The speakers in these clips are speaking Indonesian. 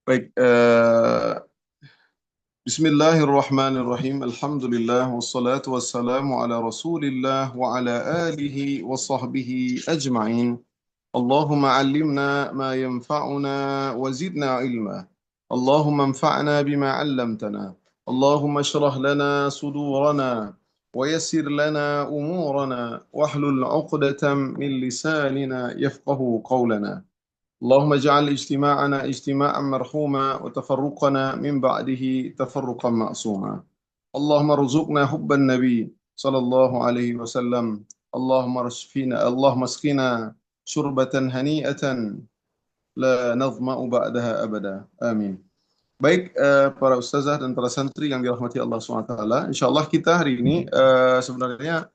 Baik, Bismillahirrahmanirrahim. Alhamdulillah wassalatu wassalamu ala Rasulillah wa ala alihi wa sahbihi ajma'in. Allahumma 'allimna ma yanfa'una wa zidna ilma. Allahumma anfa'na bima 'allamtana. Allahumma shrah lana sudurana wa yassir lana umurana wahlul 'uqdatam min lisanina yafqahu qawlana. اللهم اجعل اجتماعنا اجتماعا مرحوما وتفرقنا من بعده تفرقا معصوما. اللهم ارزقنا حب النبي صلى الله عليه وسلم. اللهم اسقنا شربة هنيئة لا نظمأ بعدها أبدا. آمين. Baik, para ustazah dan para santri yang dirahmati Allah SWT, insya Allah kita hari ini sebenarnya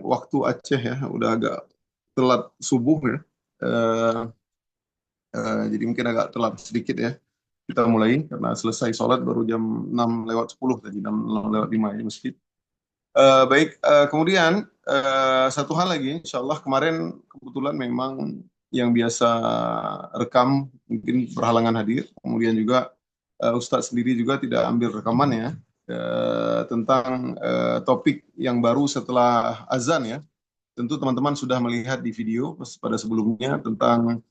waktu Aceh ya, udah agak telat subuh ya. Eh, jadi mungkin agak telat sedikit ya kita mulai karena selesai sholat baru jam 6 lewat 10 tadi, 6 lewat 5 di masjid. Baik, kemudian satu hal lagi, insya Allah kemarin kebetulan memang yang biasa rekam mungkin berhalangan hadir, kemudian juga Ustadz sendiri juga tidak ambil rekaman ya, tentang topik yang baru setelah azan ya. Tentu teman-teman sudah melihat di video pada sebelumnya tentang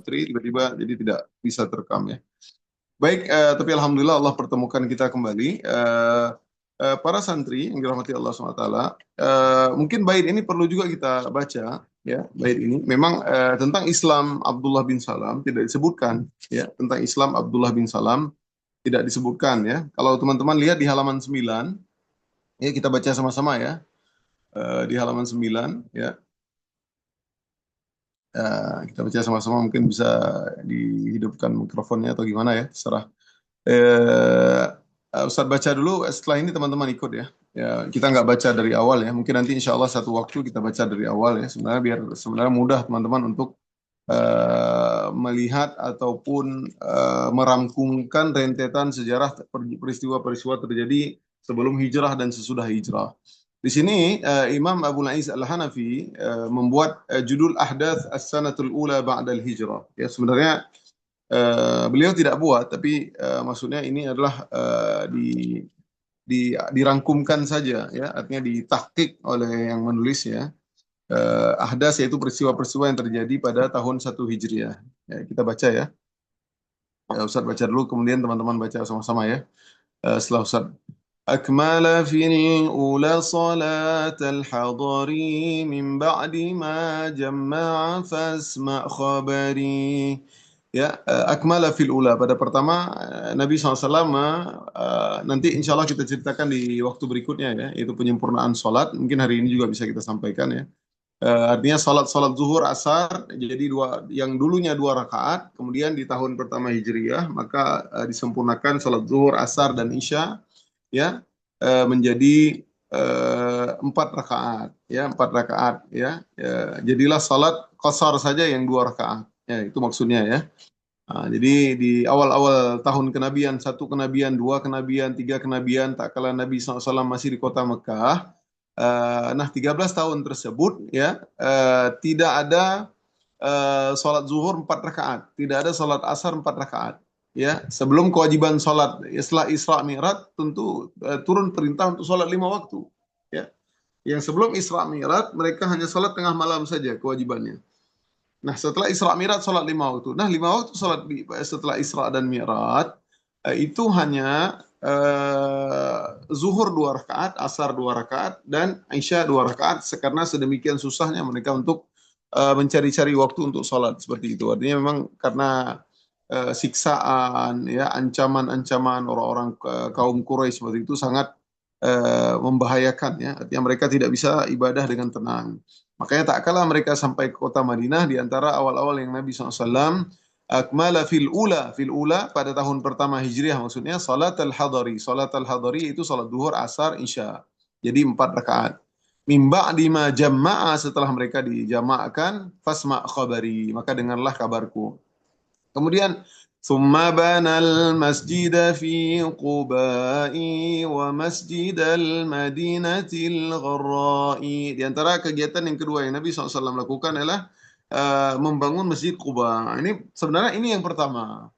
tiba-tiba jadi tidak bisa terekam ya. Baik, tapi alhamdulillah Allah pertemukan kita kembali. Para santri yang dirahmati Allah SWT, mungkin bait ini perlu juga kita baca ya. Bait ini memang tentang Islam Abdullah bin Salam tidak disebutkan ya, tentang Islam Abdullah bin Salam tidak disebutkan ya. Kalau teman-teman lihat di halaman 9 ya, kita baca sama-sama ya. Di halaman 9 ya. Kita baca sama-sama, mungkin bisa dihidupkan mikrofonnya atau gimana ya, terserah. Ustadz baca dulu, setelah ini teman-teman ikut ya. Ya, kita nggak baca dari awal ya. Mungkin nanti insya Allah satu waktu kita baca dari awal ya. Sebenarnya biar sebenarnya mudah teman-teman untuk melihat ataupun merangkumkan rentetan sejarah peristiwa-peristiwa terjadi sebelum hijrah dan sesudah hijrah. Di sini Imam Abu Nais Al-Hanafi membuat judul Ahdath As-Sanatul Ula Ba'dal Hijrah. Ya, sebenarnya beliau tidak buat, tapi maksudnya ini adalah dirangkumkan saja, ya, artinya ditahqiq oleh yang menulis ya. Ahdas yaitu peristiwa-peristiwa yang terjadi pada tahun 1 Hijriah. Ya, kita baca ya. Ustaz baca dulu, kemudian teman-teman baca sama-sama ya. Setelah Ustaz. أكمل في الأولى صلاة الحضر من بعد ما جمع فاسمع خبري. Ya, akmala fil ula, pada pertama Nabi SAW, nanti insya Allah kita ceritakan di waktu berikutnya ya, itu penyempurnaan sholat, mungkin hari ini juga bisa kita sampaikan ya. Artinya sholat zuhur asar jadi yang dulunya 2 rakaat, kemudian di tahun pertama Hijriyah maka disempurnakan sholat zuhur asar dan isya ya, menjadi 4 rakaat ya, 4 rakaat ya, jadilah sholat qasar saja yang 2 rakaat ya, itu maksudnya ya. Nah, jadi di awal-awal tahun kenabian, 1 kenabian, 2 kenabian, 3 kenabian, tak kala Nabi SAW masih di kota Mekah. Nah, 13 tahun tersebut ya, tidak ada sholat zuhur 4 rakaat, tidak ada sholat asar 4 rakaat. Ya, sebelum kewajiban sholat setelah Isra Mi'raj tentu turun perintah untuk sholat 5 waktu. Ya, yang sebelum Isra Mi'raj mereka hanya sholat tengah malam saja kewajibannya. Nah, setelah Isra Mi'raj sholat 5 waktu. Nah, 5 waktu sholat setelah Isra dan Mi'raj itu hanya zuhur 2 rakaat, asar 2 rakaat, dan isya 2 rakaat. Karena sedemikian susahnya mereka untuk mencari-cari waktu untuk sholat seperti itu. Artinya memang karena siksaan, ya, ancaman-ancaman orang-orang kaum Quraisy seperti itu sangat membahayakan ya. Artinya mereka tidak bisa ibadah dengan tenang. Makanya tak kalah mereka sampai ke kota Madinah, di antara awal-awal yang Nabi SAW akmala fil ula pada tahun pertama Hijriah, maksudnya salat al-hadari. Salat al-hadari itu salat duhur, asar, isya. Jadi 4 rakaat. Min ba'di ma jama'a, setelah mereka dijamaahkan, fasma' khabari, maka dengarlah kabarku. Kemudian summa banal masjid fi Qubai wa masjidal Madinatil Gharra'i. Di antara kegiatan yang kedua yang Nabi SAW lakukan adalah membangun Masjid Quba. Ini sebenarnya ini yang pertama.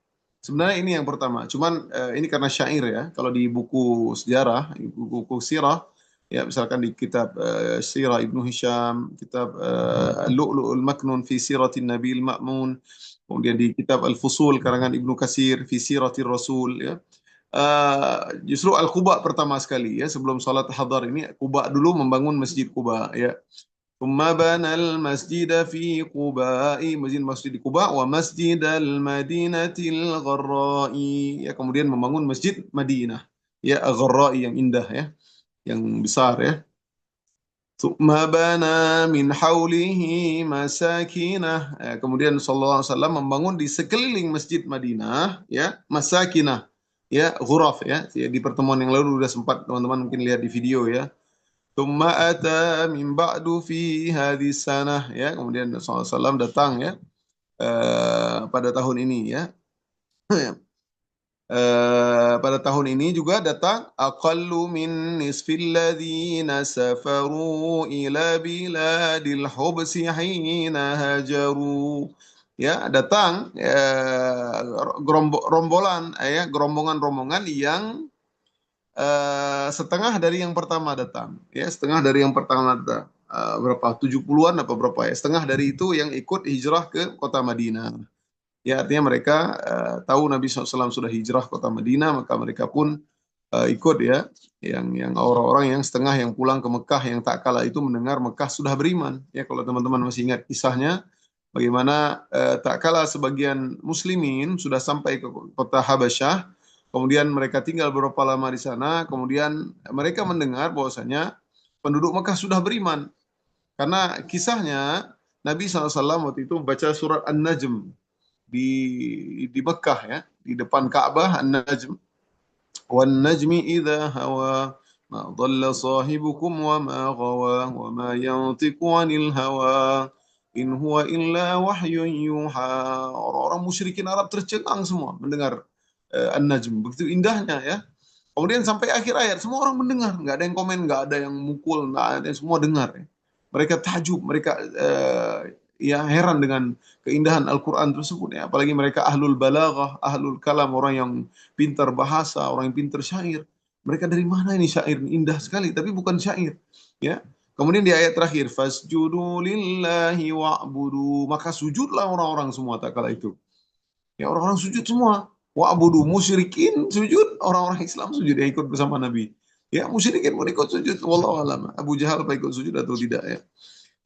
Sebenarnya ini yang pertama. Cuman ini karena syair ya. Kalau di buku sejarah, buku sirah, ya misalkan di kitab Sirah Ibnu Hisham, kitab Lu'lu'ul Maknun fi Siratin Nabil Ma'mun, kemudian di kitab Al-Fusul karangan Ibnu Katsir fi Siratir Rasul ya. Justru Al-Quba pertama sekali ya sebelum salat hadar ini Quba dulu membangun Masjid Quba ya. Tsumma banal masjida fi Quba'i, masjid di Quba wa masjidal Madinatil Gharra'i ya, kemudian membangun Masjid Madinah ya, Gharra'i yang indah ya, yang besar ya. Tsumma bana min haulihi masakinah. Kemudian sallallahu alaihi wasallam membangun di sekeliling Masjid Madinah ya, masakinah ya, ghuraf ya. Di pertemuan yang lalu sudah sempat teman-teman mungkin lihat di video ya. Tsumma ata min ba'du fi hadhihi sanah ya. Kemudian sallallahu alaihi wasallam datang ya pada tahun ini ya. Pada tahun ini juga datang aqallu min nisfil ladzina safaru ila biladil hubsi hina hajaru. Ya, datang rombolan ya, gerombongan-rombongan yang setengah dari yang pertama datang. Ya, setengah dari yang pertama datang. Berapa? 70-an apa berapa ya? Setengah dari itu yang ikut hijrah ke kota Madinah. Ya, artinya mereka tahu Nabi SAW sudah hijrah kota Madinah, maka mereka pun ikut ya. Yang orang-orang yang setengah yang pulang ke Mekah yang tak kala itu mendengar Mekah sudah beriman. Ya, kalau teman-teman masih ingat kisahnya, bagaimana tak kala sebagian muslimin sudah sampai ke kota Habasyah, kemudian mereka tinggal beberapa lama di sana, kemudian mereka mendengar bahwasanya penduduk Mekah sudah beriman. Karena kisahnya Nabi SAW waktu itu membaca surat An-Najm di Mekah ya, di depan Ka'bah, An-Najm, wan najmi idza hawa ma dhalla sahibukum wa ma ghawa wa ma yantiqu anil hawa in huwa illa wahyun yuha. Orang-orang musyrikin Arab tercengang semua mendengar An-Najm, begitu indahnya ya. Kemudian sampai akhir ayat semua orang mendengar, nggak ada yang komen, nggak ada yang mukul, nggak ada yang, semua dengar ya. Mereka takjub, mereka ya heran dengan keindahan Al-Quran tersebut ya. Apalagi mereka ahlul balaghah, ahlul kalam, orang yang pintar bahasa, orang yang pintar syair. Mereka dari mana ini syair indah sekali, tapi bukan syair ya. Kemudian di ayat terakhir, fasjudu lillahi wa'budu, maka sujudlah orang-orang semua tak kala itu. Ya, orang-orang sujud semua. Wa'budu, musyrikin sujud, orang-orang Islam sujud ya, ikut bersama Nabi. Ya, musyrikin pun ikut sujud. Wallahu alam. Abu Jahal apa ikut sujud atau tidak ya.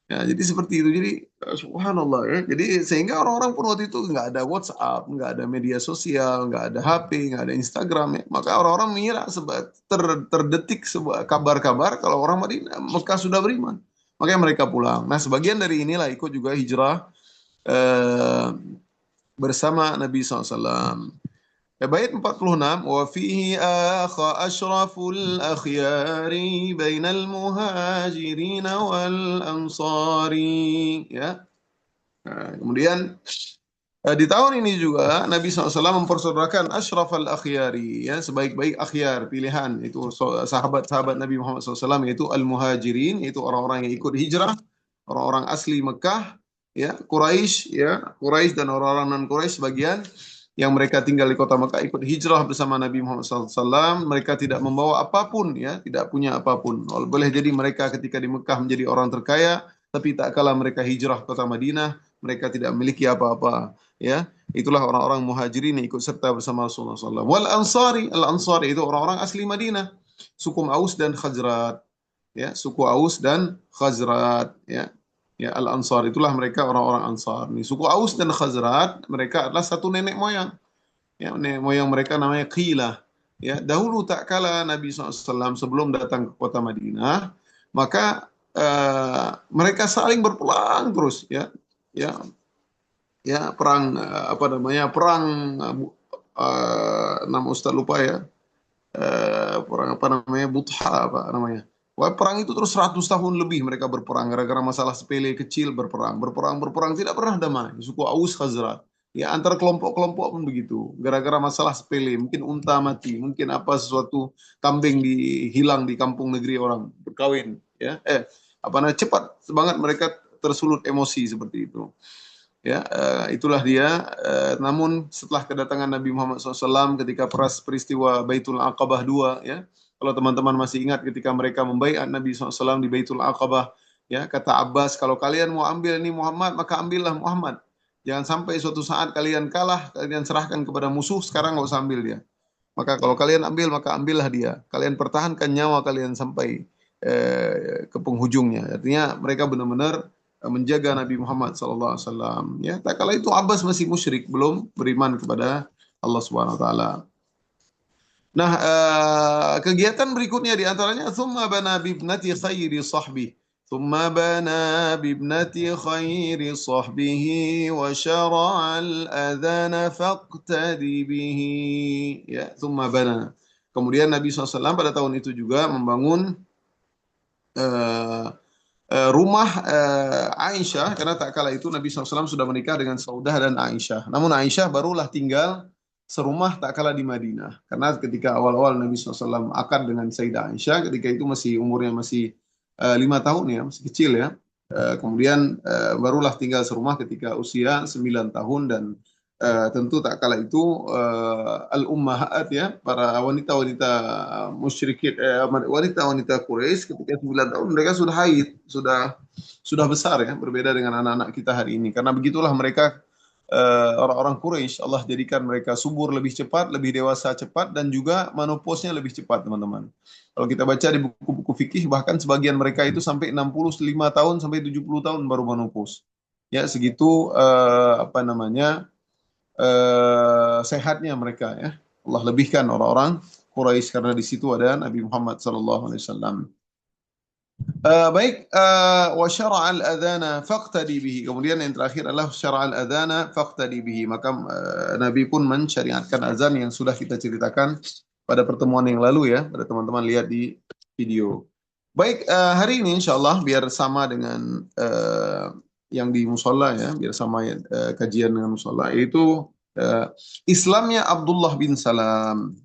Ya, jadi seperti itu. Jadi subhanallah ya. Jadi sehingga orang-orang pun waktu itu nggak ada WhatsApp, nggak ada media sosial, nggak ada HP, nggak ada Instagram ya. Maka orang-orang mengira terdetik sebuah kabar-kabar kalau orang Madinah Mekah sudah beriman. Makanya mereka pulang. Nah, sebagian dari inilah ikut juga hijrah eh, bersama Nabi SAW. Bait 46, wa fihi akha asyraful akhyari bainal muhajirin wal ansari ya. Nah, kemudian di tahun ini juga Nabi SAW mempersaudarakan asyrafal akhyari ya, sebaik-baik akhyar pilihan itu sahabat-sahabat Nabi Muhammad SAW, yaitu al-muhajirin, yaitu orang-orang yang ikut hijrah, orang-orang asli Mekah ya, Quraisy dan orang-orang non Quraisy sebagian yang mereka tinggal di kota Mekah ikut hijrah bersama Nabi Muhammad SAW. Mereka tidak membawa apapun ya, tidak punya apapun. Boleh jadi mereka ketika di Mekah menjadi orang terkaya, tapi tak kala mereka hijrah ke kota Madinah, mereka tidak memiliki apa-apa ya. Itulah orang-orang muhajirin yang ikut serta bersama Rasulullah SAW. Wal ansari, al ansari itu orang-orang asli Madinah, suku Aus dan Khazraj ya, suku Aus dan Khazraj ya. Ya, Al-Ansar itulah mereka orang-orang Ansar. Nih, suku Aus dan Khazraj mereka adalah satu nenek moyang. Ya, nenek moyang mereka namanya Qilah. Ya, dahulu tak kala Nabi SAW sebelum datang ke kota Madinah, maka mereka saling berperang terus ya. Ya, ya perang apa namanya? Perang nama Ustaz lupa ya. Perang apa namanya? Butha apa namanya? Wah, perang itu terus 100 tahun lebih mereka berperang gara-gara masalah sepele kecil, berperang, berperang, berperang, tidak pernah damai. Suku Aus Khazraj. Ya, antar kelompok-kelompok pun begitu. Gara-gara masalah sepele, mungkin unta mati, mungkin apa sesuatu kambing hilang di kampung negeri orang berkawin, ya. Apa namanya, cepat banget mereka tersulut emosi seperti itu. Ya, itulah dia. Namun setelah kedatangan Nabi Muhammad SAW ketika peristiwa Baitul Aqabah II, ya, kalau teman-teman masih ingat ketika mereka membaiat Nabi SAW di Baitul Aqabah, ya, kata Abbas, kalau kalian mau ambil ini Muhammad, maka ambillah Muhammad. Jangan sampai suatu saat kalian kalah, kalian serahkan kepada musuh, sekarang nggak usah ambil dia. Maka kalau kalian ambil, maka ambillah dia. Kalian pertahankan nyawa kalian sampai ke penghujungnya. Artinya mereka benar-benar menjaga Nabi Muhammad SAW. Ya, tak kala itu Abbas masih musyrik, belum beriman kepada Allah Subhanahu Wa Taala. Nah, kegiatan berikutnya di antaranya thumma bana bibnati khairi sahbi. Thumma bana bibnati khairi sahbihi wa syara'al adhana faqtadi bihi. Ya, thumma bana. Kemudian Nabi SAW pada tahun itu juga membangun uh, rumah Aisyah, karena tak kala itu Nabi SAW sudah menikah dengan Saudah dan Aisyah. Namun Aisyah barulah tinggal serumah tak kala di Madinah. Karena ketika awal-awal Nabi SAW akad dengan Sayyidah Aisyah, ketika itu masih umurnya masih 5 tahun, ya, masih kecil, ya. Kemudian barulah tinggal serumah ketika usia 9 tahun, dan tentu tak kala itu al-ummahat, ya, para wanita-wanita musyrikin, wanita-wanita Quraisy ketika 9 tahun mereka sudah haid, sudah besar, ya, berbeda dengan anak-anak kita hari ini. Karena begitulah mereka, orang-orang Quraisy, Allah jadikan mereka subur lebih cepat, lebih dewasa cepat, dan juga menopausnya lebih cepat, teman-teman. Kalau kita baca di buku-buku fikih, bahkan sebagian mereka itu sampai 65 tahun sampai 70 tahun baru menopause. Ya, segitu apa namanya, sehatnya mereka, ya. Allah lebihkan orang-orang Quraisy karena di situ ada Nabi Muhammad SAW. Baik, wa syara'al adzana faqtadi bihi. Kemudian yang terakhir adalah syara'al adzana faqtadi bihi. Maka Nabi pun mensyariatkan azan yang sudah kita ceritakan pada pertemuan yang lalu, ya, pada teman-teman lihat di video. Baik, hari ini insyaallah biar sama dengan yang di musola, ya, biar sama kajian dengan musola, yaitu Islamnya Abdullah bin Salam.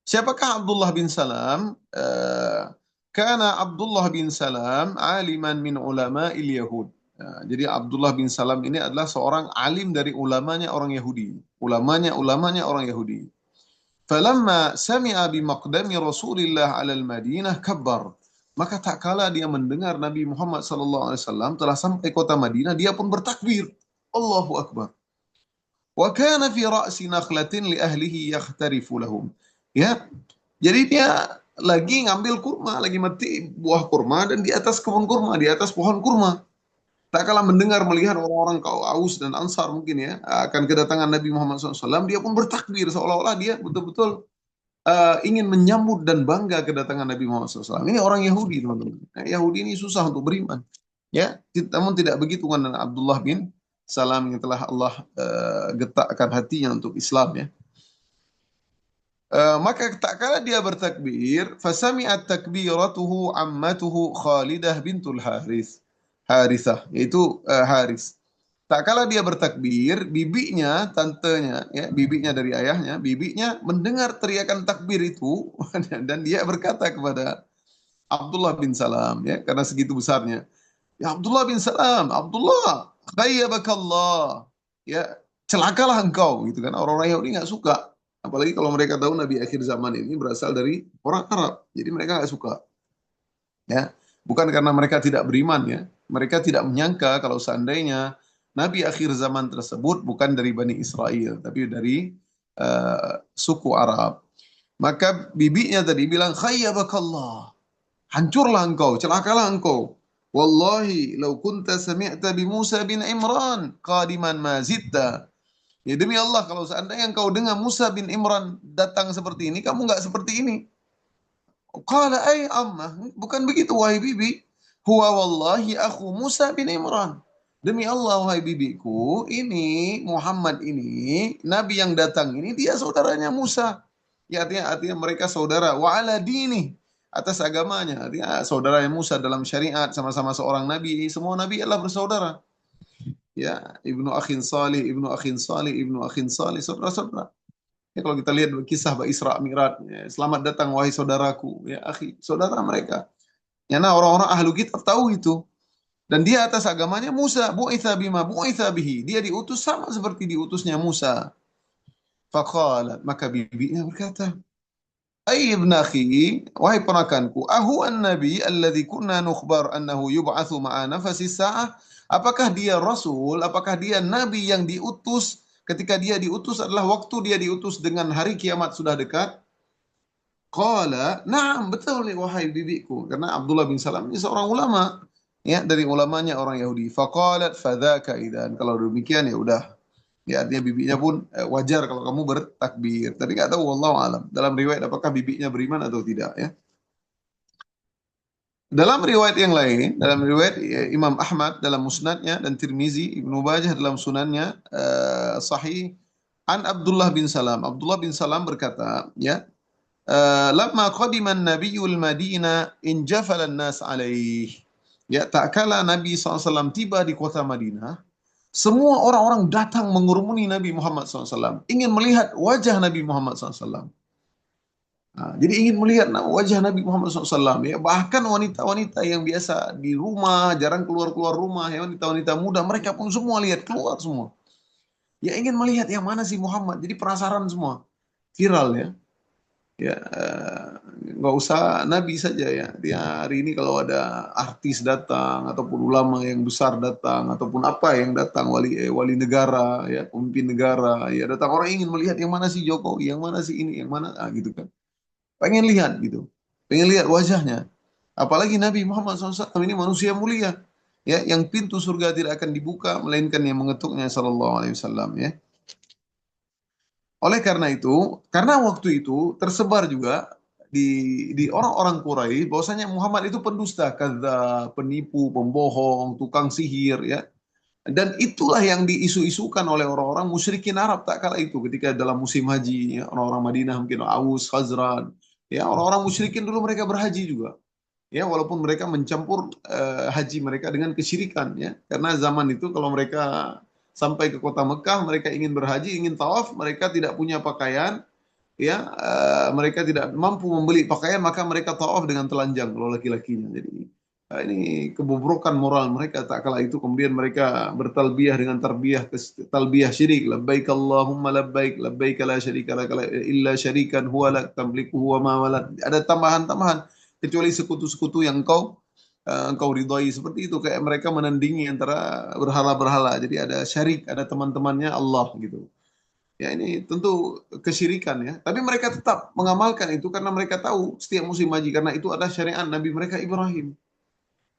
Siapakah Abdullah bin Salam? Karena Abdullah bin Salam aliman min ulama Yahud. Jadi Abdullah bin Salam ini adalah seorang alim dari ulamanya orang Yahudi. Ulamanya orang Yahudi. Falamma sami'a bi maqdami Rasulillah 'ala al-Madinah kabbar. Maka tak kala dia mendengar Nabi Muhammad SAW telah sampai kota Madinah, dia pun bertakbir. Allahu Akbar. Wa kana fi ra'si nakhlatin li ahlihi yakhtarifu lahum. Ya. Jadi dia lagi ngambil kurma, lagi mati buah kurma, dan di atas kebun kurma, di atas pohon kurma. Tak kalah mendengar, melihat orang-orang kaum Aus dan Ansar mungkin, ya, akan kedatangan Nabi Muhammad SAW, dia pun bertakbir seolah-olah dia betul-betul ingin menyambut dan bangga kedatangan Nabi Muhammad SAW. Ini orang Yahudi, teman-teman. Yahudi ini susah untuk beriman, ya. Namun tidak begitu dengan Abdullah bin Salam yang telah Allah getakkan hatinya untuk Islam, ya. Maka tak kala dia bertakbir, fasami'at takbiratuhu ammatuhu Khalidah bintul Harithah, yaitu Haris. Tak kala dia bertakbir, bibinya, tantenya, ya, bibinya dari ayahnya, bibinya mendengar teriakan takbir itu dan dia berkata kepada Abdullah bin Salam, ya, karena segitu besarnya. Ya Abdullah bin Salam, Abdullah, khayyabakallah. Ya, celakalah engkau, gitu kan. Orang-orang Yahudi nggak suka. Apalagi kalau mereka tahu Nabi akhir zaman ini berasal dari orang Arab. Jadi mereka nggak suka. Ya, bukan karena mereka tidak beriman, ya. Mereka tidak menyangka kalau seandainya Nabi akhir zaman tersebut bukan dari Bani Israel, tapi dari suku Arab. Maka bibinya tadi bilang, khayyabakallah. Hancurlah engkau, celakalah engkau. Wallahi, lau kunta sami'ta bi Musa bin Imran qadiman ma zitta. Ya demi Allah, kalau seandainya engkau dengar Musa bin Imran datang seperti ini, kamu nggak seperti ini. Qala ay amma, bukan begitu wahai bibi. Huwa wallahi aku Musa bin Imran. Demi Allah wahai bibiku, ini Muhammad ini, nabi yang datang ini dia saudaranya Musa. Ya, artinya mereka saudara, wa ala dini, atas agamanya. Artinya saudaranya Musa dalam syariat, sama-sama seorang nabi, semua nabi adalah bersaudara. ya, ibnu akhin salih, ibnu akhin salih, ibnu akhin salih, saudara-saudara. Ya, kalau kita lihat kisah Isra Mi'raj, ya, selamat datang wahai saudaraku, ya akhi, saudara mereka. Ya, nah orang-orang ahlu kitab tahu itu. Dan dia atas agamanya Musa, bu'itha bima bu'itha bihi. Dia diutus sama seperti diutusnya Musa. Faqalat, maka bibinya berkata, "Ay ibn akhi, wahai ponakanku, ahu an-nabi alladhi kunna nukhbar annahu yub'atsu ma'a nafasi sa'ah?" Apakah dia rasul? Apakah dia nabi yang diutus ketika dia diutus adalah waktu dia diutus dengan hari kiamat sudah dekat? Qala, "Na'am, betul nih wahai bibiku." Karena Abdullah bin Salam ini seorang ulama, ya, dari ulamanya orang Yahudi. Faqalat fadzaka idzan. Kalau demikian ya udah. Ya, artinya bibinya pun wajar kalau kamu bertakbir. Tapi nggak tahu, wallahu alam. Dalam riwayat apakah bibinya beriman atau tidak, ya. Dalam riwayat yang lain, dalam riwayat Imam Ahmad dalam musnadnya dan Tirmizi, Ibnu Majah dalam sunannya sahih, an Abdullah bin Salam. Abdullah bin Salam berkata, ya, lamma qadiman nabiyul Madinah injafalan nas alaih. Ya, tak kala Nabi SAW tiba di kota Madinah, semua orang-orang datang mengurumuni Nabi Muhammad SAW, ingin melihat wajah Nabi Muhammad SAW. Nah, jadi ingin melihat wajah Nabi Muhammad SAW. Ya, bahkan wanita-wanita yang biasa di rumah, jarang keluar-keluar rumah, ya, wanita-wanita muda, mereka pun semua lihat, keluar semua. Ya, ingin melihat yang mana sih Muhammad. Jadi penasaran semua. Viral ya. Ya, nggak usah Nabi saja ya. Dia hari ini kalau ada artis datang ataupun ulama yang besar datang ataupun apa yang datang, wali negara ya, pemimpin negara ya, datang, orang ingin melihat yang mana sih Jokowi, yang mana sih ini, yang mana gitu kan. Pengen lihat gitu. Pengen lihat wajahnya. Apalagi Nabi Muhammad SAW ini manusia mulia ya, yang pintu surga tidak akan dibuka melainkan yang mengetuknya sallallahu alaihi wasallam ya. Oleh karena itu, karena waktu itu tersebar juga di orang-orang Quraisy bahwasanya Muhammad itu pendusta, kadzdzab, penipu, pembohong, tukang sihir ya. Dan itulah yang diisu-isukan oleh orang-orang musyrikin Arab tak kala itu ketika dalam musim haji ya, orang-orang Madinah mungkin Aus, Khazraj, ya orang-orang musyrikin dulu mereka berhaji juga. Ya, walaupun mereka mencampur haji mereka dengan kesyirikan ya. Karena zaman itu kalau mereka sampai ke kota Mekah, mereka ingin berhaji, ingin tawaf, mereka tidak punya pakaian, ya, mereka tidak mampu membeli pakaian, maka mereka tawaf dengan telanjang kalau laki-lakinya. Jadi ini kebobrokan moral mereka tak kala itu. Kemudian mereka bertalbiyah dengan talbiyah syirik, labbaik Allahumma labbaik, labbaik la syarika lak illa syarikan huwa lak tamliku huwa ma walad. Ada tambahan-tambahan kecuali sekutu-sekutu yang engkau ridhoi, seperti itu. Kayak mereka menandingi antara berhala-berhala. Jadi ada syarik, ada teman-temannya Allah gitu. Ya, ini tentu kesyirikan ya. Tapi mereka tetap mengamalkan itu karena mereka tahu setiap musim haji, karena itu adalah syariat Nabi mereka Ibrahim.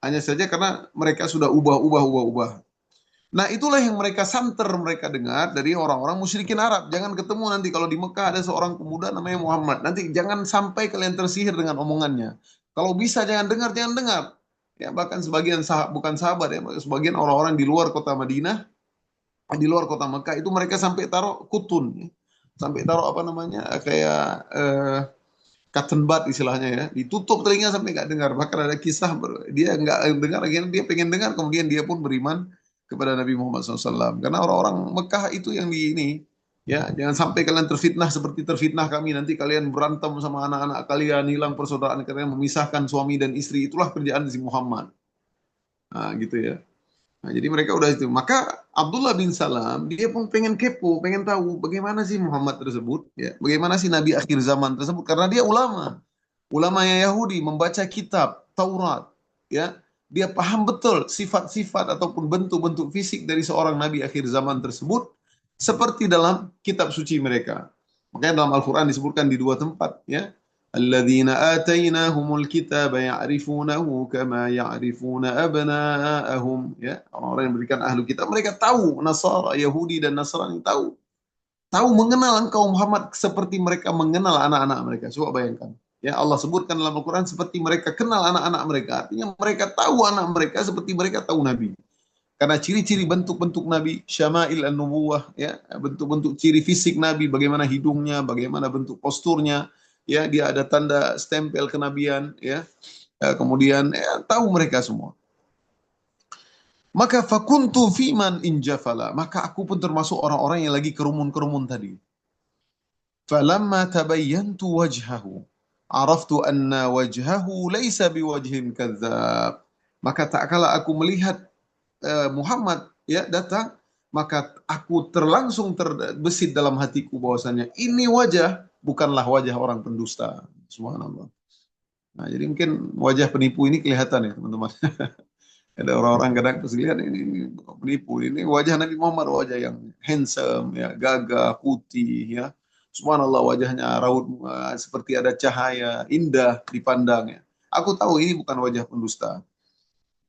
Hanya saja karena mereka sudah ubah. Nah, itulah yang mereka santer, mereka dengar dari orang-orang musyrikin Arab. Jangan ketemu nanti kalau di Mekah ada seorang pemuda namanya Muhammad. Nanti jangan sampai kalian tersihir dengan omongannya. Kalau bisa jangan dengar, jangan dengar. Ya, bahkan sebagian bukan sahabat ya, sebagian orang-orang di luar kota Madinah, di luar kota Mekah itu mereka sampai taruh kutun, ya. Sampai taruh apa namanya, kayak cotton bud istilahnya ya, ditutup telinga sampai nggak dengar. Bahkan ada kisah dia nggak dengar, akhirnya dia pengen dengar, kemudian dia pun beriman kepada Nabi Muhammad SAW. Karena orang-orang Mekah itu yang di ini, ya, jangan sampai kalian terfitnah seperti terfitnah kami, nanti kalian berantem sama anak-anak kalian, hilang persaudaraan kalian, memisahkan suami dan istri. Itulah kerjaan si Muhammad. Nah, gitu ya. Nah, jadi mereka udah itu. Maka Abdullah bin Salam dia pun pengen kepo, pengen tahu bagaimana sih Muhammad tersebut, ya, bagaimana sih Nabi akhir zaman tersebut, karena dia ulama, ulamanya Yahudi, membaca kitab Taurat, ya, dia paham betul sifat-sifat ataupun bentuk-bentuk fisik dari seorang Nabi akhir zaman tersebut, seperti dalam kitab suci mereka. Makanya dalam Al-Quran disebutkan di dua tempat, ya. Alladzina atainahumul kitaba ya'rifunahu kama ya'rifuna abna'ahum, ya. Orang-orang yang berikan ahlu kitab, mereka tahu, Nasara, Yahudi dan Nasrani tahu. Tahu mengenal engkau Muhammad seperti mereka mengenal anak-anak mereka. Coba bayangkan. Ya, Allah sebutkan dalam Al-Quran seperti mereka kenal anak-anak mereka. Artinya mereka tahu anak mereka seperti mereka tahu Nabi. Karena ciri-ciri bentuk-bentuk Nabi, syama'il an-nubuwah, ya, bentuk-bentuk ciri fisik Nabi, bagaimana hidungnya, bagaimana bentuk posturnya, ya, dia ada tanda stempel kenabian, ya, kemudian ya, tahu mereka semua. Maka fakuntu fiman injafala. Maka aku pun termasuk orang-orang yang lagi kerumun-kerumun tadi. Falamma tabayyantu wajhahu. Araftu anna wajhahu laysa biwajhin kadzab. Maka tak kala aku melihat Muhammad ya datang, maka aku terlangsung terbesit dalam hatiku bahwasanya ini wajah bukanlah wajah orang pendusta. Subhanallah. Nah, jadi mungkin wajah penipu ini kelihatan ya, teman-teman. Ada orang-orang kadang pas lihat ini penipu. Ini wajah Nabi Muhammad, wajah yang handsome, ya, gagah, putih, ya. Subhanallah, wajahnya raut seperti ada cahaya, indah dipandangnya. Aku tahu ini bukan wajah pendusta.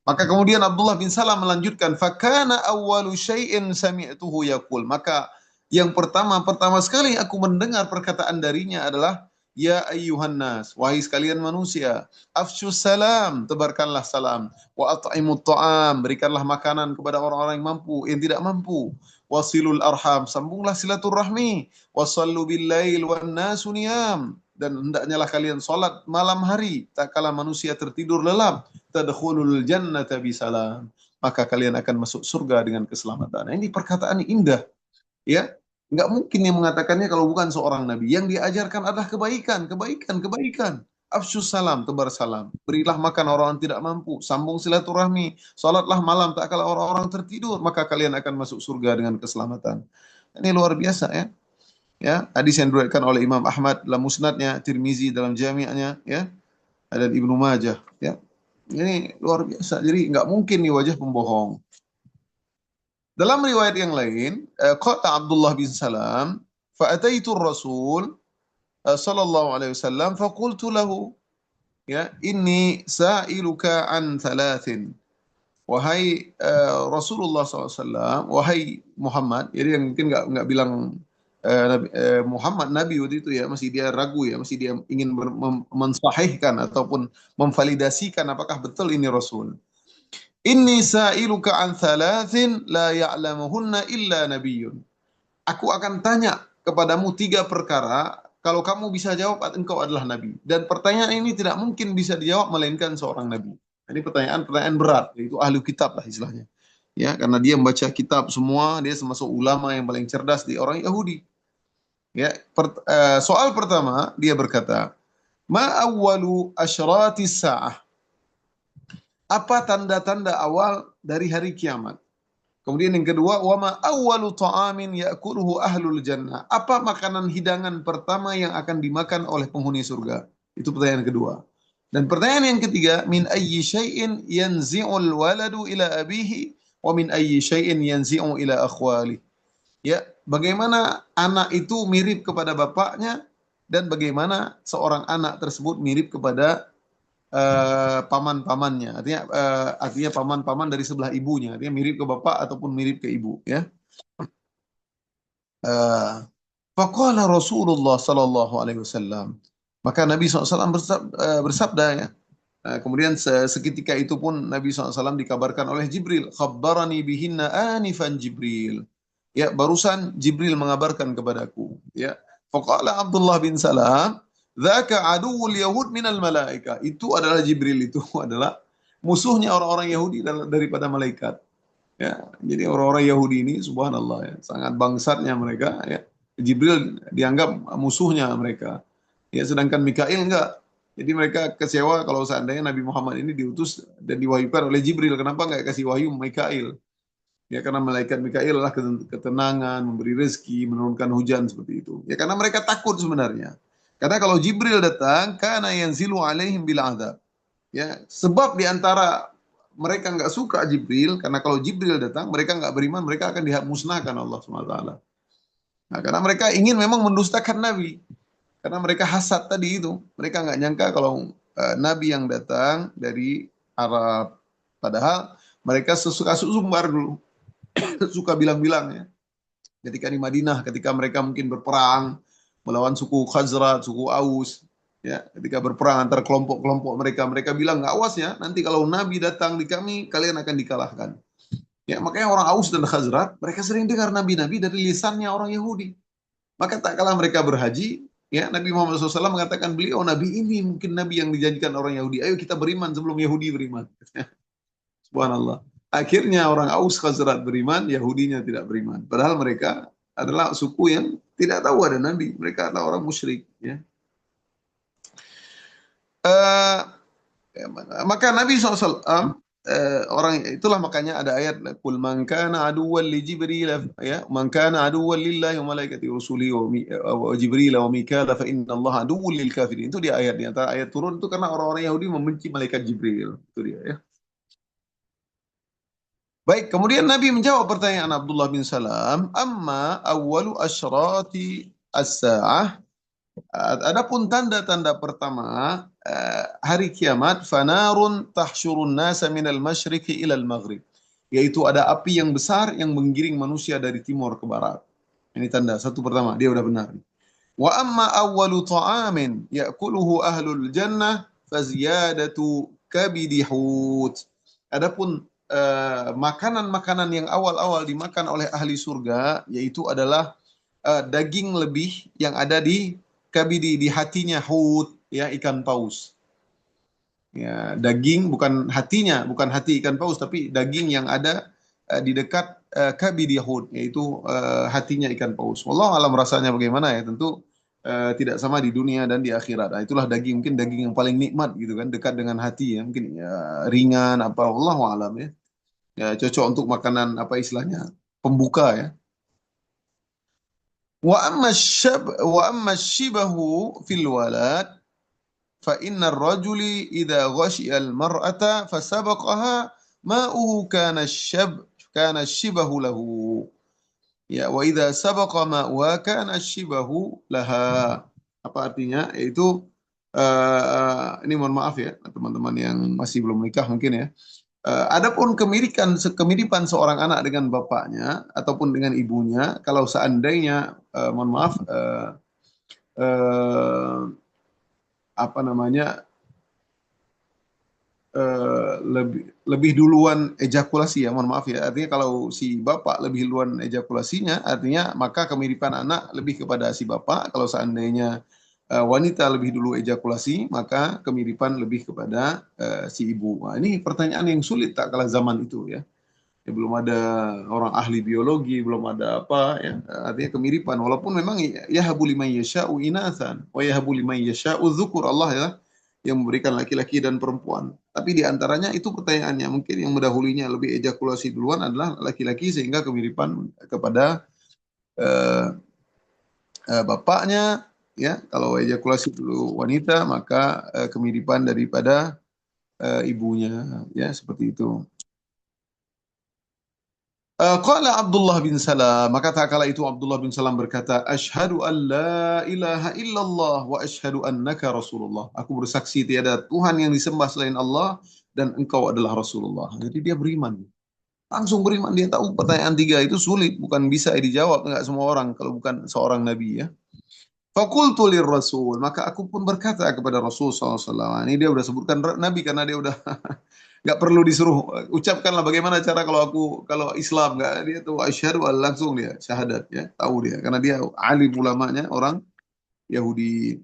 Maka kemudian Abdullah bin Salam melanjutkan, fakana awwalu syai'in sami'tuhu yaqul. Maka yang pertama sekali aku mendengar perkataan darinya adalah, ya ayyuhan nas, wahai sekalian manusia, afsyus salam, tebarkanlah salam, wa at'imut ta'am, berikanlah makanan kepada orang-orang yang mampu, yang tidak mampu, wasilul arham, sambunglah silaturahmi, wasallu bil lail wan nasu niyam, dan hendaknya lah kalian salat malam hari tak kala manusia tertidur lelap, tadkhulul jannata bisalam, maka kalian akan masuk surga dengan keselamatan. Nah, ini perkataan indah, ya. Nggak mungkin yang mengatakannya kalau bukan seorang nabi. Yang diajarkan adalah kebaikan, kebaikan, kebaikan. Afsyus salam, tebar salam. Berilah makan orang yang tidak mampu. Sambung silaturahmi. Salatlah malam tak kala orang-orang tertidur. Maka kalian akan masuk surga dengan keselamatan. Ini luar biasa ya. Ya, hadis yang diriwayatkan oleh Imam Ahmad dalam musnadnya, Tirmizi dalam jami'nya, ya, dan Ibnu Majah, ya. Ini luar biasa. Jadi nggak mungkin nih wajah pembohong. Dalam riwayat yang lain, kata Abdullah bin Salam, fa'ataitu Rasul sallallahu alaihi wasallam faqultu lahu, ya, inni sa'iluka an thalathin. Wahai Rasulullah SAW, wahai Muhammad, jadi yang mungkin nggak bilang Muhammad Nabi waktu itu ya, masih dia ragu ya, masih dia ingin mensahihkan ataupun memvalidasikan apakah betul ini Rasul. Inni sa'iluka an thalathin la ya'lamuhunna illa nabiyyun. Aku akan tanya kepadamu 3 perkara, kalau kamu bisa jawab engkau adalah nabi. Dan pertanyaan ini tidak mungkin bisa dijawab melainkan seorang nabi. Ini pertanyaan berat, yaitu ahli kitab lah istilahnya. Ya, karena dia membaca kitab semua, dia termasuk ulama yang paling cerdas di orang Yahudi. Ya, soal pertama dia berkata, ma awwalu asyratis sa'ah? Apa tanda-tanda awal dari hari kiamat? Kemudian yang kedua, wa ma awwalu ta'amin ya'kuluhu ahlul jannah? Apa makanan hidangan pertama yang akan dimakan oleh penghuni surga? Itu pertanyaan kedua. Dan pertanyaan yang ketiga, min ayyi syai'in yanzi'ul waladu ila abihi wa min ayyi syai'in yanzi'u ila akhwali? Ya, bagaimana anak itu mirip kepada bapaknya dan bagaimana seorang anak tersebut mirip kepada paman-pamannya, artinya paman-paman dari sebelah ibunya, artinya mirip ke bapak ataupun mirip ke ibu, ya. Faqala Rasulullah sallallahu alaihi wasallam, maka Nabi SAW bersabda, ya. Kemudian seketika itu pun Nabi SAW dikabarkan oleh Jibril, khabbarani bihinna anifan Jibril, ya, barusan Jibril mengabarkan kepadaku, ya. Faqala Abdullah bin Salam, dzaka aduwwul yahud minal malaika. Itu adalah Jibril, itu adalah musuhnya orang-orang Yahudi daripada malaikat. Ya, jadi orang-orang Yahudi ini subhanallah ya, sangat bangsatnya mereka, ya. Jibril dianggap musuhnya mereka. Ya, sedangkan Mikail enggak. Jadi mereka kecewa kalau seandainya Nabi Muhammad ini diutus dan diwahyukan oleh Jibril, kenapa enggak kasih wahyu Mikail? Ya, karena malaikat Mikail adalah ketenangan, memberi rezeki, menurunkan hujan seperti itu. Ya, karena mereka takut sebenarnya. Karena kalau Jibril datang, kana yanzilu alaihim bil adab. Ya, sebab di antara mereka nggak suka Jibril, karena kalau Jibril datang, mereka nggak beriman, mereka akan dimusnahkan Allah SWT. Nah, karena mereka ingin memang mendustakan Nabi. Karena mereka hasad tadi itu. Mereka nggak nyangka kalau Nabi yang datang dari Arab. Padahal mereka suka sumbar dulu. Suka bilang-bilang ya. Ketika di Madinah, ketika mereka mungkin berperang melawan suku Khazraj, suku Aus, ya, ketika berperang antar kelompok-kelompok mereka, mereka bilang, nggak awas ya, nanti kalau Nabi datang di kami, kalian akan dikalahkan. Ya, makanya orang Aus dan Khazraj, mereka sering dengar nabi-nabi dari lisannya orang Yahudi. Maka tak kalah mereka berhaji, ya, Nabi Muhammad SAW mengatakan beliau nabi ini mungkin nabi yang dijanjikan orang Yahudi. Ayo kita beriman sebelum Yahudi beriman. Subhanallah. Akhirnya orang Aus Khazraj beriman, Yahudinya tidak beriman. Padahal mereka adalah suku yang tidak tahu ada Nabi. Mereka adalah orang musyrik. Ya. Eh, maka Nabi SAW, orang itulah makanya ada ayat kul man kana aduwwan li jibril ya man kana aduwwan lillahi wa malaikati rusulihi wa jibril wa mikala fa inna Allah aduwwun lil kafirin. Itu dia ayat, di antara ayat turun itu karena orang-orang Yahudi membenci malaikat Jibril. Itu dia ya. Baik, kemudian Nabi menjawab pertanyaan Abdullah bin Salam, amma awwalu asyrati as-sa'ah. Adapun tanda-tanda pertama hari kiamat, fanarun tahsyurun nasa minal masyriqi ilal maghrib. Yaitu ada api yang besar yang menggiring manusia dari timur ke barat. Ini tanda satu pertama, dia udah benar. Wa amma awwalu ta'amin ya'kuluhu ahlul jannah faziyadatu kabidi hut. Adapun makanan-makanan yang awal-awal dimakan oleh ahli surga yaitu adalah daging lebih yang ada di kabidi, di hatinya hut, ya, ikan paus. Ya, daging bukan hatinya, bukan hati ikan paus, tapi daging yang ada di dekat kabidi hut, yaitu hatinya ikan paus. Wallahu alam rasanya bagaimana ya, tentu tidak sama di dunia dan di akhirat. Nah, itulah daging, mungkin daging yang paling nikmat gitu kan, dekat dengan hati ya, mungkin ya, ringan apa, wallahu alam ya. Ya, cocok untuk makanan apa istilahnya, pembuka ya. Wa amma shibahu fil walad fa inna ar-rajuli idza ghashiya al-mar'ata fasabaqaha ma'uhu kana shibahu lahu. Ya, wa idza sabaqa ma'uha kana shibahu laha. Apa artinya? Yaitu ini mohon maaf ya teman-teman yang masih belum menikah mungkin ya. Adapun kemiripan seorang anak dengan bapaknya ataupun dengan ibunya, kalau seandainya, mohon maaf, eh, apa namanya, lebih duluan ejakulasi ya, mohon maaf ya. Artinya kalau si bapak lebih duluan ejakulasinya, artinya maka kemiripan anak lebih kepada si bapak. Kalau seandainya wanita lebih dulu ejakulasi, maka kemiripan lebih kepada si ibu. Nah, ini pertanyaan yang sulit tak kalah zaman itu ya. Ya, belum ada orang ahli biologi, belum ada apa ya. Artinya kemiripan, walaupun memang yahabu liman yasha'u inathan wa yahabu liman yasha'u dzukur, Allah ya yang memberikan laki-laki dan perempuan. Tapi di antaranya itu pertanyaannya, mungkin yang mendahulunya lebih ejakulasi duluan adalah laki-laki sehingga kemiripan kepada eh, bapaknya ya. Kalau ejakulasi dulu wanita maka kemiripan daripada ibunya ya, seperti itu. Qala Abdullah bin Salam, maka tak kala itu Abdullah bin Salam berkata, Ashhadu an la ilaha illallah wa ashhadu annaka Rasulullah. Aku bersaksi tiada Tuhan yang disembah selain Allah dan engkau adalah Rasulullah. Jadi dia beriman. Langsung beriman, dia tahu pertanyaan tiga itu sulit, bukan bisa dijawab, enggak semua orang kalau bukan seorang nabi ya. Fakultu Rasul, maka aku pun berkata kepada Rasul SAW. Ini dia udah sebutkan nabi karena dia udah nggak perlu disuruh ucapkanlah bagaimana cara kalau aku kalau Islam, nggak, dia tuh asyhadu, langsung dia syahadat ya, tahu dia karena dia alim ulamanya orang Yahudi.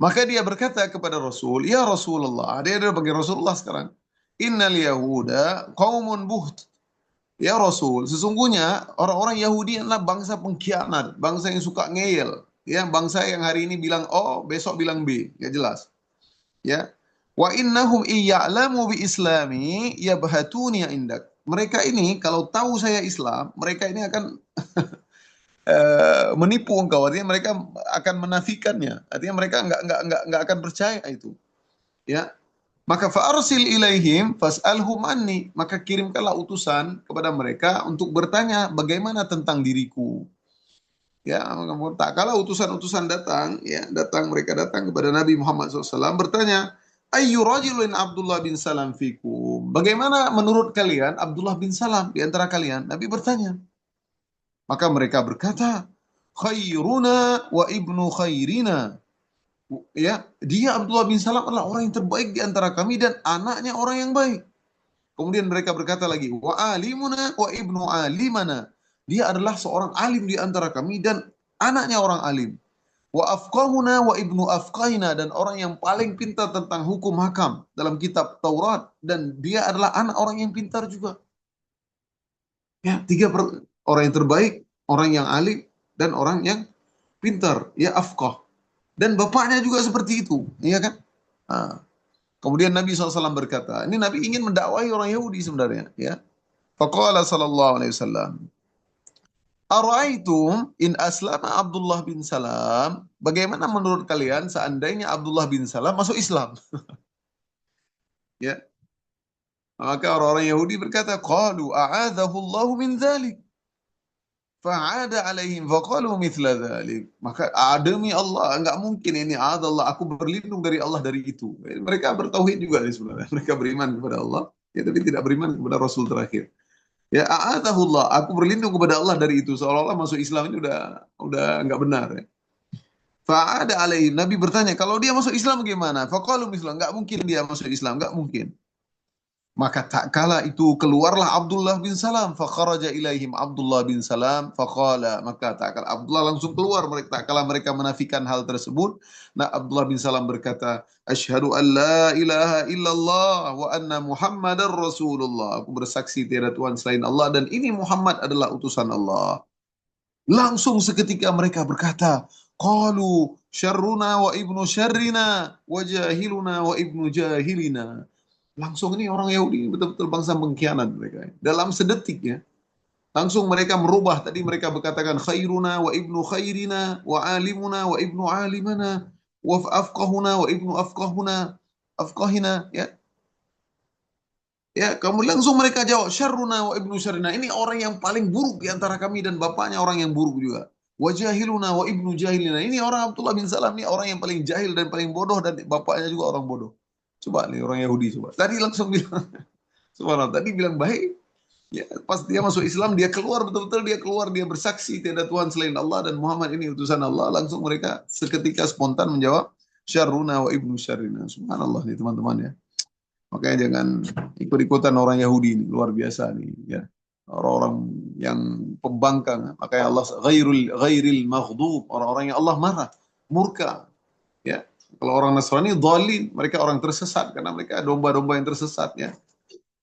Maka dia berkata kepada Rasul, ya Rasulullah, dia panggil Rasulullah sekarang. Innal Yahuda qaumun buht. Ya Rasul, sesungguhnya orang-orang Yahudi adalah bangsa pengkhianat, bangsa yang suka ngeyel, ya, bangsa yang hari ini bilang O, besok bilang B, ya jelas. Ya. Wa innahum iya'lamu bi islami yabhatuni indak. Mereka ini kalau tahu saya Islam, mereka ini akan menipu engkau. Artinya mereka akan menafikannya. Artinya mereka nggak akan percaya itu. Ya. Maka fa'arsil ilaihim fas'alhum anni. Maka kirimkanlah utusan kepada mereka untuk bertanya bagaimana tentang diriku. Ya, tak kala utusan-utusan datang, ya, mereka datang kepada Nabi Muhammad SAW bertanya, Ayyu rajulin Abdullah bin Salam fikum. Bagaimana menurut kalian Abdullah bin Salam di antara kalian? Nabi bertanya. Maka mereka berkata, khairuna wa ibnu khairina. Ya, dia Abdullah bin Salam adalah orang yang terbaik di antara kami dan anaknya orang yang baik. Kemudian mereka berkata lagi, wa alimuna wa ibnu alimana. Dia adalah seorang alim di antara kami dan anaknya orang alim. Wa afqahuna wa ibnu afqahina, dan orang yang paling pintar tentang hukum hakam dalam kitab Taurat, dan dia adalah anak orang yang pintar juga. Ya, orang yang terbaik, orang yang alim, dan orang yang pintar, ya afqah. Dan bapaknya juga seperti itu, iya kan? Nah, kemudian Nabi SAW berkata, ini Nabi ingin mendakwahi orang Yahudi sebenarnya, ya. Faqala sallallahu alaihi wasallam, Ara'aitum in aslama Abdullah bin Salam, bagaimana menurut kalian seandainya Abdullah bin Salam masuk Islam? Ya, maka orang-orang Yahudi berkata, qalu a'adzahu Allahu min dzalik. Fa'ada alaihim faqalu mithla dzalik. Maka demi Allah, enggak mungkin ini adallah, aku berlindung dari Allah dari itu. Mereka bertauhid juga sebenarnya. Mereka beriman kepada Allah, ya, tapi tidak beriman kepada Rasul terakhir. Ya, a'adzahullah, aku berlindung kepada Allah dari itu. Seolah-olah masuk Islam ini udah enggak benar, ya. Fa'ada alaihim, Nabi bertanya, kalau dia masuk Islam gimana? Faqalu mislah, enggak mungkin dia masuk Islam, enggak mungkin. Maka tak kala itu keluarlah Abdullah bin Salam, fakharaja ilaihim Abdullah bin Salam faqala, maka tak kala Abdullah langsung keluar, mereka tak kala mereka menafikan hal tersebut. Nah, Abdullah bin Salam berkata, asyhadu an la ilaha illallah wa anna Muhammadar Rasulullah. Aku bersaksi tiada Tuhan selain Allah dan ini Muhammad adalah utusan Allah. Langsung seketika mereka berkata, qalu syarruna wa ibnu syarrina wa jahiluna wa ibnu jahilina. Langsung ini orang Yahudi betul-betul bangsa pengkhianat mereka. Dalam sedetik, ya. Langsung mereka merubah. Tadi mereka berkatakan khairuna wa ibnu khairina wa alimuna wa ibnu alimana wa afqahuna wa ibnu afqahuna afqahina, ya. Ya, kamu langsung mereka jawab syarruna wa ibnu syarrina. Ini orang yang paling buruk di antara kami dan bapaknya orang yang buruk juga. Wa jahiluna wa ibnu jahilina. Ini orang Abdullah bin Salam, ini orang yang paling jahil dan paling bodoh dan bapaknya juga orang bodoh. Coba nih orang Yahudi coba. Tadi langsung bilang, subhanallah, tadi bilang baik. Ya, pas dia masuk Islam, dia keluar betul-betul, dia keluar, dia bersaksi tiada Tuhan selain Allah dan Muhammad ini utusan Allah. Langsung mereka seketika spontan menjawab syarruna wa ibnu syarrina. Subhanallah nih teman-teman, ya. Makanya jangan ikut-ikutan orang Yahudi ini, luar biasa nih, ya. Orang-orang yang pembangkang. Makanya Allah ghairil maghdub, orang-orang yang Allah marah, murka, ya. Kalau orang Nasrani dhalim, mereka orang tersesat karena mereka domba-domba yang tersesat, ya.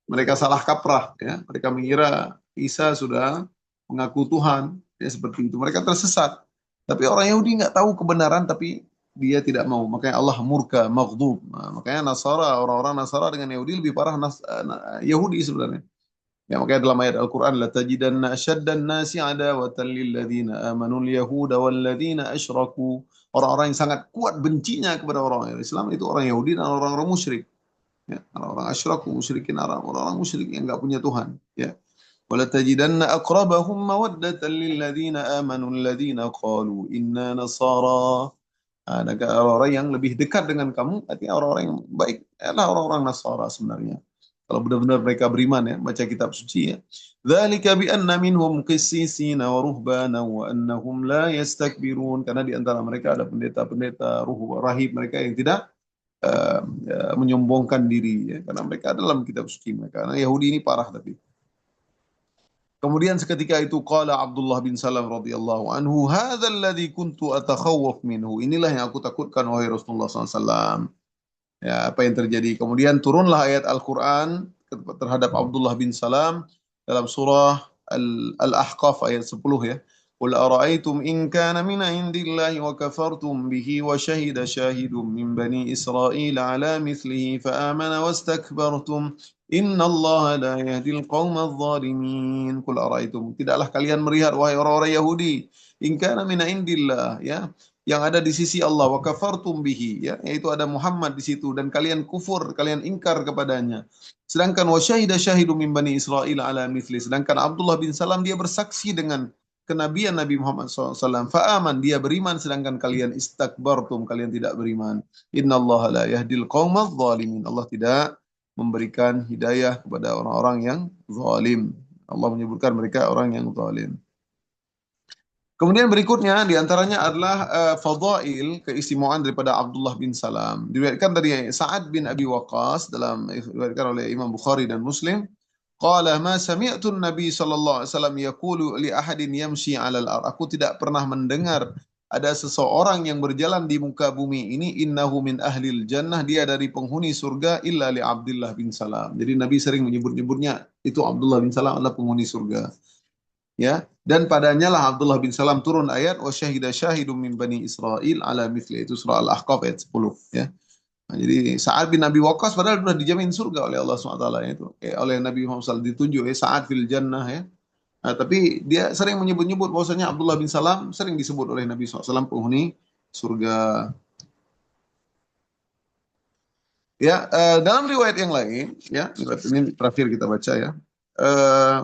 Mereka salah kaprah, ya. Mereka mengira Isa sudah mengaku Tuhan, ya, seperti itu. Mereka tersesat. Tapi orang Yahudi nggak tahu kebenaran, tapi dia tidak mau. Makanya Allah murka, maghdub. Nah, makanya Nasara, orang-orang Nasara dengan Yahudi lebih parah Yahudi sebenarnya. Ya, makanya dalam ayat Al-Quran, la tajidanna asyaddan nasi adawatan lil ladzina amanu al-yahuda wal ladzina asyraku. Orang-orang yang sangat kuat bencinya kepada orang Islam itu orang Yahudi dan orang-orang musyrik. Ya, orang-orang asyraku, musyrikin, orang-orang musyrik yang enggak punya Tuhan, ya. Wala tajidanna aqrabahum mawaddatan lil ladzina amanu alladzina qalu inna nasara. Ada orang-orang yang lebih dekat dengan kamu, artinya orang-orang yang baik adalah orang-orang Nasara sebenarnya. Kalau benar-benar mereka beriman, ya, baca kitab suci, ya. Dzalika bi anna minhum qissisina wa ruhbana wa annahum la yastakbirun. Karena di antara mereka ada pendeta-pendeta, rahib mereka yang tidak menyombongkan diri, ya. Karena mereka dalam kitab suci mereka. Karena Yahudi ini parah tapi. Kemudian seketika itu qala Abdullah bin Salam radhiyallahu anhu, hadzal ladzi kuntu atakhawwaf minhu. Inilah yang aku takutkan wahai Rasulullah SAW. Ya, apa yang terjadi? Kemudian turunlah ayat Al-Qur'an terhadap Abdullah bin Salam dalam surah Al-Ahqaf ayat 10, ya. Qul ara'aytum in kana min indillahi wa kafartum bihi wa shahida shahidun min bani Israil ala mithlihi fa amana wastakbartum innallaha la yahdil qaumadz zalimin. Qul ara'aytum, tidaklah kalian melihat wahai orang-orang Yahudi, in kana min indillah, ya, yang ada di sisi Allah, wa kafartum bihi, ya, yaitu ada Muhammad di situ dan kalian kufur, kalian ingkar kepadanya. Sedangkan wa syahida syahidum min bani Israil ala mithli, sedangkan Abdullah bin Salam dia bersaksi dengan kenabian Nabi Muhammad SAW. Fa'aman, dia beriman, sedangkan kalian istakbartum, kalian tidak beriman. Innallaha la yahdil qaumadz zalimin. Allah tidak memberikan hidayah kepada orang-orang yang zalim. Allah menyebutkan mereka orang yang zalim. Kemudian berikutnya diantaranya adalah fadail, keistimewaan daripada Abdullah bin Salam. Diriwayatkan dari Sa'ad bin Abi Waqqas, diriwayatkan oleh Imam Bukhari dan Muslim. Qala ma sami'tu Nabi sallallahu alaihi wasallam yaqulu li ahadin yamshi 'alal ard. Aku tidak pernah mendengar ada seseorang yang berjalan di muka bumi ini, innahu min ahlil jannah, dia dari penghuni surga, illa li Abdullah bin Salam. Jadi Nabi sering menyebut-nyebutnya itu Abdullah bin Salam adalah penghuni surga. Ya, dan padanya lah Abdullah bin Salam turun ayat wa syahida syahidum min bani Israil ala mithli, itu surah Al-Ahqaf ayat 10 ya. Nah, jadi Sa'ad bin Abi Waqqas padahal sudah dijamin surga oleh Allah SWT itu. Oleh Nabi Muhammad SAW ditunjuk Sa'ad fil jannah ya. Nah, tapi dia sering menyebut-nyebut bahwasanya Abdullah bin Salam sering disebut oleh Nabi SAW penghuni surga. Ya, dalam riwayat yang lain ya, riwayat ini terakhir kita baca ya. Eh,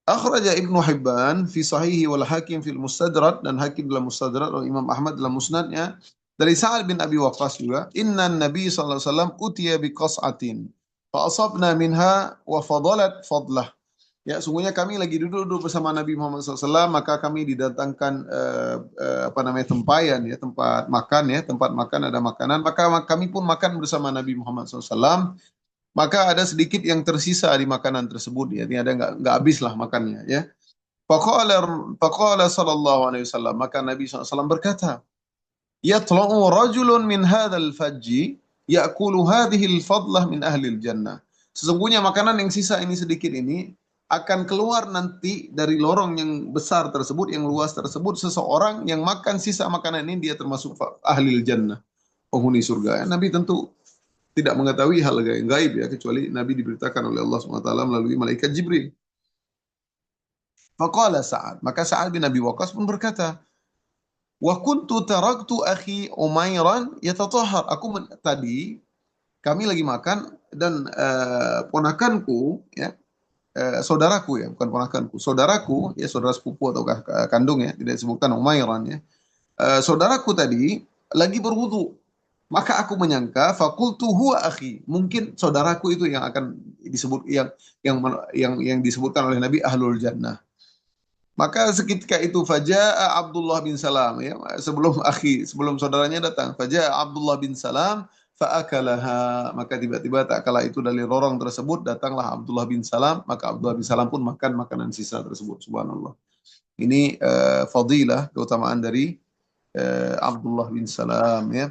Akhraja Ibnu Hibban fi sahihi wal Hakim fil Mustadrak, dan Hakim dalam Mustadrak, dan Imam Ahmad dalam Musnadnya dari Sa'ad bin Abi Waqqas juga, inna Nabi sallallahu alaihi wasallam utiya bi qas'atin fa asabna minha wa fadalat fadlah. Ya, sungguhnya kami lagi duduk-duduk bersama Nabi Muhammad SAW, maka kami didatangkan apa namanya, tempayan ya, tempat makan ya, tempat makan ada makanan, maka kami pun makan bersama Nabi Muhammad SAW. Maka ada sedikit yang tersisa di makanan tersebut ya, ini ada nggak habis lah makannya ya. Faqala faqala sallallahu alaihi wasallam, maka Nabi SAW berkata, yatla'u rajulun min hadzal fajji ya'kulu hadhihi al-fadlah min ahli al-jannah. Sesungguhnya makanan yang sisa ini sedikit ini akan keluar nanti dari lorong yang besar tersebut, yang luas tersebut, seseorang yang makan sisa makanan ini, dia termasuk ahli al-jannah, penghuni surga ya. Nabi tentu tidak mengetahui hal gaib ya, kecuali Nabi diberitakan oleh Allah SWT melalui malaikat Jibril. Faqala Sa'ad, maka Sa'ad bin Abi Waqqas pun berkata, wa kuntu taraktu akhi Umairan yatatahhar. Tadi kami lagi makan dan ponakanku ya, saudaraku ya, bukan ponakanku, saudaraku ya, saudara sepupu atau kandung ya, tidak disebutkan Umairan ya. Saudaraku tadi lagi berwudu. Maka aku menyangka fakultu huwa akhi, mungkin saudaraku itu yang akan disebut yang disebutkan oleh Nabi ahlul jannah. Maka seketika itu faja'a Abdullah bin Salam ya, sebelum saudaranya datang, faja'a Abdullah bin Salam faakalaha, maka tiba-tiba tak kala itu dari lorong tersebut datanglah Abdullah bin Salam, maka Abdullah bin Salam pun makan makanan sisa tersebut. Subhanallah. Ini fadilah, keutamaan dari Abdullah bin Salam ya.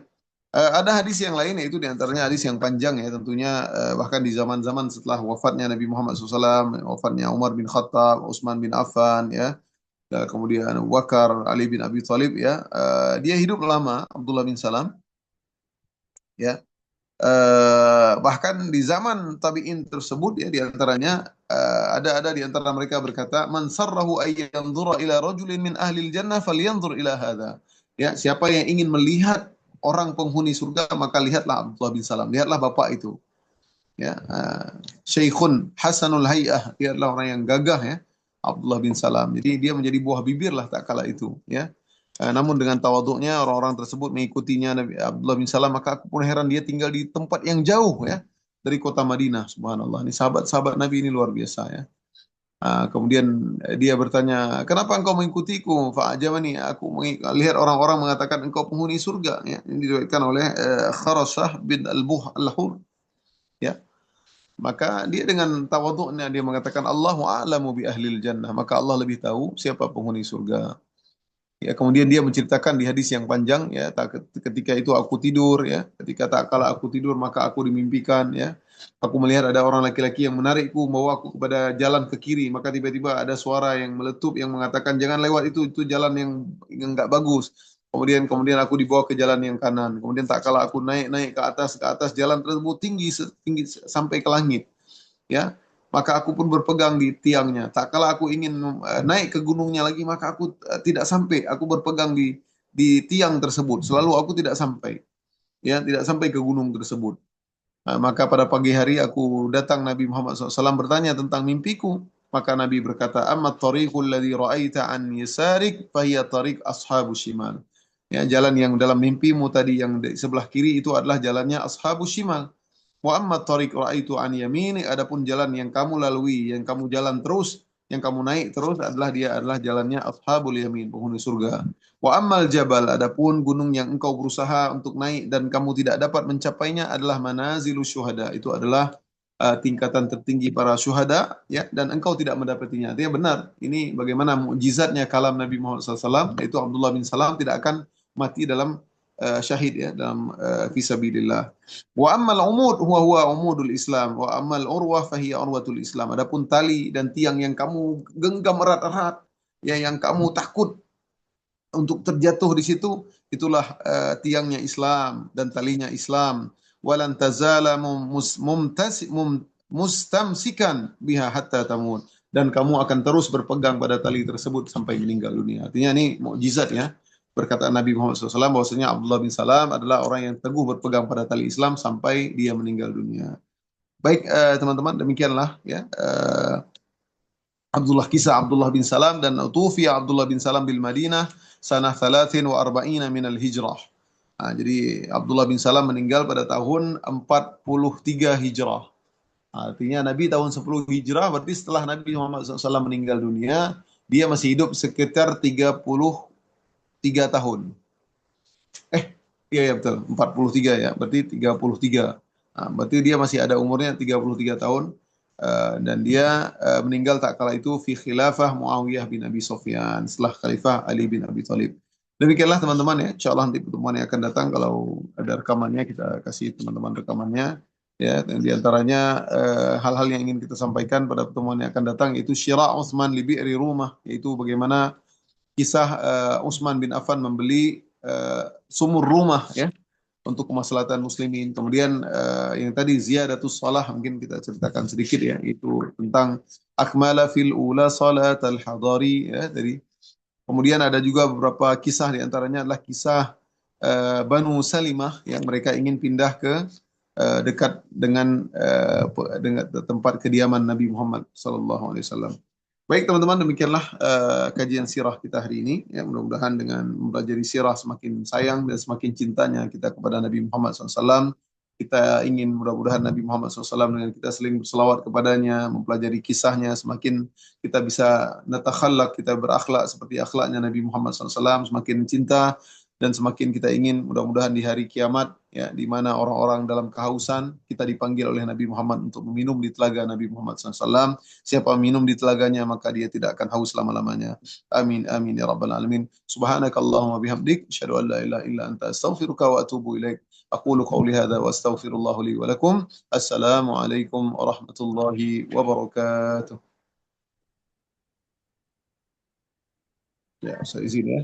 Ada hadis yang lain, yaitu diantaranya hadis yang panjang ya, tentunya bahkan di zaman-zaman setelah wafatnya Nabi Muhammad SAW, wafatnya Umar bin Khattab, Utsman bin Affan ya, kemudian Abu Bakar, Ali bin Abi Thalib ya, dia hidup lama Abdullah bin Salam ya. Bahkan di zaman tabi'in tersebut ya, diantaranya ada di antara mereka berkata, man sarrahu ay yanzura ila rajulin min ahli jannah falyanzur ila hadha. Ya, siapa yang ingin melihat orang penghuni surga, maka lihatlah Abdullah bin Salam, lihatlah bapak itu ya, Syekhun Hasanul Hay'ah, dia adalah orang yang gagah ya, Abdullah bin Salam. Jadi dia menjadi buah bibir lah tak kala itu ya. Namun dengan tawaduknya orang-orang tersebut mengikutinya Nabi Abdullah bin Salam, maka aku pun heran, dia tinggal di tempat yang jauh ya dari kota Madinah. Subhanallah, ini sahabat-sahabat Nabi ini luar biasa ya. Kemudian dia bertanya, kenapa engkau mengikutiku? Fa'ajabani, aku lihat orang-orang mengatakan engkau penghuni surga ya. Ini diriwayatkan oleh Kharasah bin Al-Hur ya. Maka dia dengan tawaduknya dia mengatakan, Allahu a'lamu bi ahlil jannah, maka Allah lebih tahu siapa penghuni surga. Ya, kemudian dia menceritakan di hadis yang panjang ya, ketika itu aku tidur ya, ketika tak kala aku tidur maka aku dimimpikan ya. Aku melihat ada orang laki-laki yang menarikku, membawa aku kepada jalan ke kiri, maka tiba-tiba ada suara yang meletup yang mengatakan jangan lewat itu jalan yang enggak bagus. Kemudian aku dibawa ke jalan yang kanan. Kemudian tak kala aku naik ke atas jalan tersebut tinggi sampai ke langit. Ya, maka aku pun berpegang di tiangnya. Tak kala aku ingin naik ke gunungnya lagi, maka aku tidak sampai. Aku berpegang di tiang tersebut. Selalu aku tidak sampai. Ya, tidak sampai ke gunung tersebut. Maka pada pagi hari aku datang Nabi Muhammad SAW bertanya tentang mimpiku. Maka Nabi berkata, amma tariqul ladzi ra'aita an yasarik fahiya tariq ashabu shimal. Ya, jalan yang dalam mimpimu tadi yang di sebelah kiri itu adalah jalannya ashabu shimal. Wa amma tariq ra'aitu an yamini, adapun jalan yang kamu lalui, yang kamu jalan terus, yang kamu naik terus dia adalah jalannya ashabul yamin, penghuni surga. Wa ammal jabal, adapun gunung yang engkau berusaha untuk naik dan kamu tidak dapat mencapainya adalah manazilus syuhada, itu adalah tingkatan tertinggi para syuhada, ya, dan engkau tidak mendapatinya. Artinya benar, ini bagaimana mukjizatnya kalam Nabi Muhammad SAW, yaitu Abdullah bin Salam tidak akan mati dalam syahid, ya, dalam fisabilillah. Wa ammal umud huwa umudul Islam wa ammal urwah fahiya urwatul Islam. Adapun tali dan tiang yang kamu genggam erat-erat, ya, yang kamu takut untuk terjatuh di situ, itulah tiangnya Islam dan talinya Islam. Walan tazala mustamsikan biha hatta tamut, dan kamu akan terus berpegang pada tali tersebut sampai meninggal dunia. Artinya ini mukjizat, ya, perkataan Nabi Muhammad SAW bahwasanya Abdullah bin Salam adalah orang yang teguh berpegang pada tali Islam sampai dia meninggal dunia. Baik, teman-teman, demikianlah, ya, kisah Abdullah bin Salam. Dan utufiya Abdullah bin Salam bil Madinah sanah 43 minal hijrah. Nah, jadi Abdullah bin Salam meninggal pada tahun 43 hijrah. Artinya Nabi tahun 10 hijrah, berarti setelah Nabi Muhammad SAW meninggal dunia, dia masih hidup sekitar 33 tahun. Iya, ya, betul, 43, ya, berarti 33. Nah, berarti dia masih ada umurnya 33 tahun. Dan dia meninggal tak kala itu fi khilafah Muawiyah bin Abi Sufyan, setelah Khalifah Ali bin Abi Thalib. Demikianlah, teman-teman, ya. Insyaallah nanti pertemuan yang akan datang kalau ada rekamannya kita kasih teman-teman rekamannya, ya. Dan di antaranya hal-hal yang ingin kita sampaikan pada pertemuan yang akan datang itu Syira' Utsman li bi'ri Rumah, yaitu bagaimana kisah Utsman bin Affan membeli sumur rumah, ya, untuk kemaslahatan muslimin. Kemudian yang tadi ziyadatus shalah mungkin kita ceritakan sedikit, ya, itu tentang akmala fil ula salat al hadari, ya, tadi. Kemudian ada juga beberapa kisah, di antaranya adalah kisah Banu Salimah yang mereka ingin pindah ke dekat dengan tempat kediaman Nabi Muhammad SAW. Baik, teman-teman, demikianlah kajian sirah kita hari ini. Ya, mudah-mudahan dengan mempelajari sirah semakin sayang dan semakin cintanya kita kepada Nabi Muhammad SAW. Kita ingin mudah-mudahan Nabi Muhammad SAW dengan kita seling berselawat kepadanya, mempelajari kisahnya, semakin kita bisa natakhallak, kita berakhlak seperti akhlaknya Nabi Muhammad SAW, semakin cinta dan semakin kita ingin mudah-mudahan di hari kiamat, ya, di mana orang-orang dalam kehausan kita dipanggil oleh Nabi Muhammad untuk meminum di telaga Nabi Muhammad SAW. Siapa minum di telaganya maka dia tidak akan haus selama-lamanya. Amin amin ya rabbal alamin. Subhanakallahumma bihamdik asyhadu an la ilaha illa anta astaghfiruka wa atubu ilaik. Aqulu qawli hadza wa astaghfirullah li wa lakum. Assalamu alaikum warahmatullahi wabarakatuh. Ya, saya izin, ya.